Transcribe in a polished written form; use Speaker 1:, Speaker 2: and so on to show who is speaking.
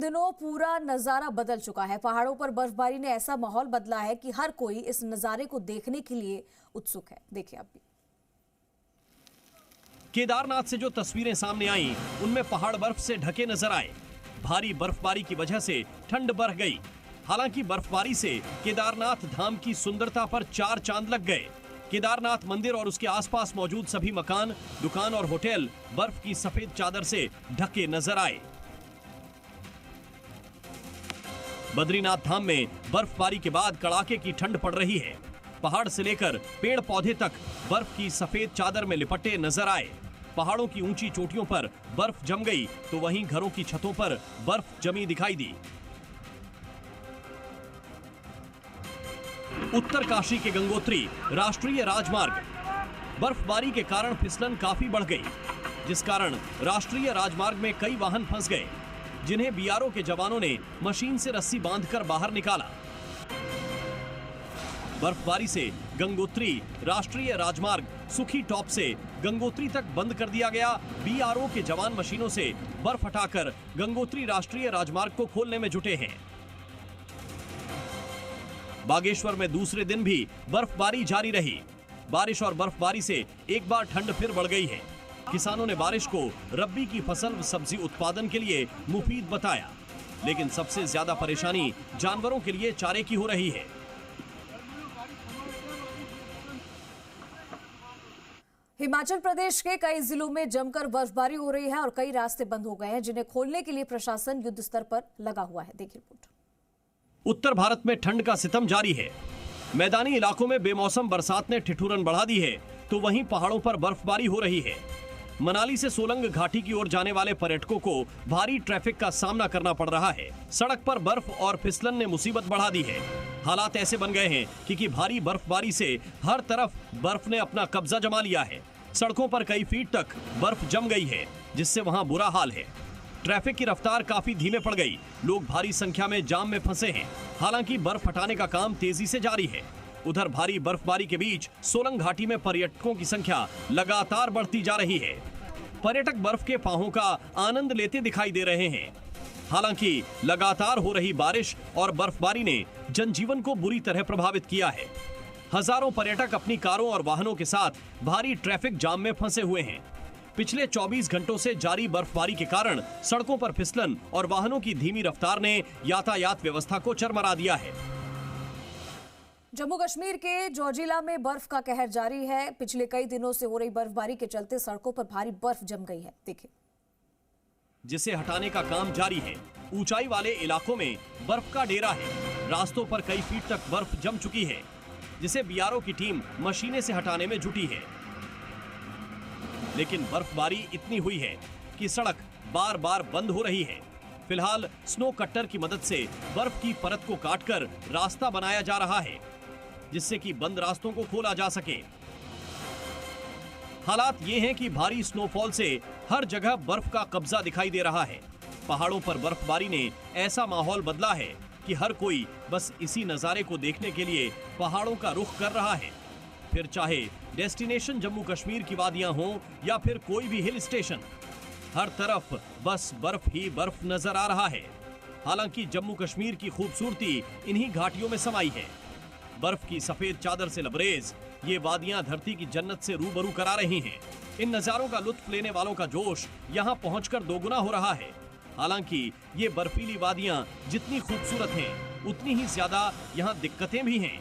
Speaker 1: दिनों पूरा नजारा बदल चुका है। पहाड़ों पर बर्फबारी ने ऐसा माहौल बदला है कि हर कोई इस नजारे को देखने के लिए उत्सुक है। देखिए आप भी।
Speaker 2: केदारनाथ से जो तस्वीरें सामने आईं, उनमें पहाड़ बर्फ से ढके नजर आए। भारी बर्फबारी की वजह से ठंड बढ़ गई। हालांकि बर्फबारी से केदारनाथ धाम की सुंदरता पर चार चांद लग गए। केदारनाथ मंदिर और उसके आसपास मौजूद सभी मकान, दुकान और होटल बर्फ की सफेद चादर से ढके नजर आए। बद्रीनाथ धाम में बर्फबारी के बाद कड़ाके की ठंड पड़ रही है। पहाड़ से लेकर पेड़ पौधे तक बर्फ की सफेद चादर में लिपटे नजर आए। पहाड़ों की ऊंची चोटियों पर बर्फ जम गई तो वहीं घरों की छतों पर बर्फ जमी दिखाई दी। उत्तरकाशी के गंगोत्री राष्ट्रीय राजमार्ग बर्फबारी के कारण फिसलन काफी बढ़ गई, जिस कारण राष्ट्रीय राजमार्ग में कई वाहन फंस गए, जिन्हें बीआरओ के जवानों ने मशीन से रस्सी बांधकर बाहर निकाला। बर्फबारी से गंगोत्री राष्ट्रीय राजमार्ग सुखी टॉप से गंगोत्री तक बंद कर दिया गया। बीआरओ के जवान मशीनों से बर्फ हटाकर गंगोत्री राष्ट्रीय राजमार्ग को खोलने में जुटे हैं। बागेश्वर में दूसरे दिन भी बर्फबारी जारी रही। बारिश और बर्फबारी से एक बार ठंड फिर बढ़ गई है। किसानों ने बारिश को रब्बी की फसल सब्जी उत्पादन के लिए मुफीद बताया, लेकिन सबसे ज्यादा परेशानी जानवरों के लिए चारे की हो रही है।
Speaker 1: हिमाचल प्रदेश के कई जिलों में जमकर बर्फबारी हो रही है और कई रास्ते बंद हो गए हैं, जिन्हें खोलने के लिए प्रशासन युद्ध स्तर पर लगा हुआ है। देखिए रिपोर्ट।
Speaker 2: उत्तर भारत में ठंड का सितम जारी है। मैदानी इलाकों में बेमौसम बरसात ने ठिठुरन बढ़ा दी है, तो वहीं पहाड़ों पर बर्फबारी हो रही है। मनाली से सोलंग घाटी की ओर जाने वाले पर्यटकों को भारी ट्रैफिक का सामना करना पड़ रहा है। सड़क पर बर्फ और फिसलन ने मुसीबत बढ़ा दी है। हालात ऐसे बन गए हैं कि भारी बर्फबारी से हर तरफ बर्फ ने अपना कब्जा जमा लिया है। सड़कों पर कई फीट तक बर्फ जम गई है, जिससे वहां बुरा हाल है। ट्रैफिक की रफ्तार काफी धीमे पड़ गई। लोग भारी संख्या में जाम में फंसे हैं। हालांकि बर्फ हटाने का काम तेजी से जारी है। उधर भारी बर्फबारी के बीच सोलंग घाटी में पर्यटकों की संख्या लगातार बढ़ती जा रही है। पर्यटक बर्फ के पांवों का आनंद लेते दिखाई दे रहे हैं। हालांकि लगातार हो रही बारिश और बर्फबारी ने जनजीवन को बुरी तरह प्रभावित किया है। हजारों पर्यटक अपनी कारों और वाहनों के साथ भारी ट्रैफिक जाम में फंसे हुए हैं। पिछले 24 घंटों से जारी बर्फबारी के कारण सड़कों पर फिसलन और वाहनों की धीमी रफ्तार ने यातायात व्यवस्था को चरमरा दिया है।
Speaker 1: जम्मू कश्मीर के जोजिला में बर्फ का कहर जारी है। पिछले कई दिनों से हो रही बर्फबारी के चलते सड़कों पर भारी बर्फ जम गई है। देखिए,
Speaker 2: जिसे हटाने का काम जारी है। ऊंचाई वाले इलाकों में बर्फ का डेरा है। रास्तों पर कई फीट तक बर्फ जम चुकी है, जिसे बीआरओ की टीम मशीनें से हटाने में जुटी है। लेकिन बर्फबारी इतनी हुई है कि सड़क बार बार बंद हो रही है। फिलहाल स्नो कटर की मदद से बर्फ की परत को काटकर रास्ता बनाया जा रहा है, जिससे कि बंद रास्तों को खोला जा सके। हालात ये हैं कि भारी स्नोफॉल से हर जगह बर्फ का कब्जा दिखाई दे रहा है। पहाड़ों पर बर्फबारी ने ऐसा माहौल बदला है कि हर कोई बस इसी नजारे को देखने के लिए पहाड़ों का रुख कर रहा है। फिर चाहे डेस्टिनेशन जम्मू कश्मीर की वादियां हों या फिर कोई भी हिल स्टेशन, हर तरफ बस बर्फ ही बर्फ नजर आ रहा है। हालांकि जम्मू कश्मीर की खूबसूरती इन्हीं घाटियों में समाई है। बर्फ की सफेद चादर से लबरेज ये वादियां धरती की जन्नत से रूबरू करा रही हैं। इन नजारों का लुत्फ लेने वालों का जोश यहां पहुंचकर दोगुना हो रहा है। हालांकि ये बर्फीली वादियां जितनी खूबसूरत हैं, उतनी ही ज्यादा यहां दिक्कतें भी हैं।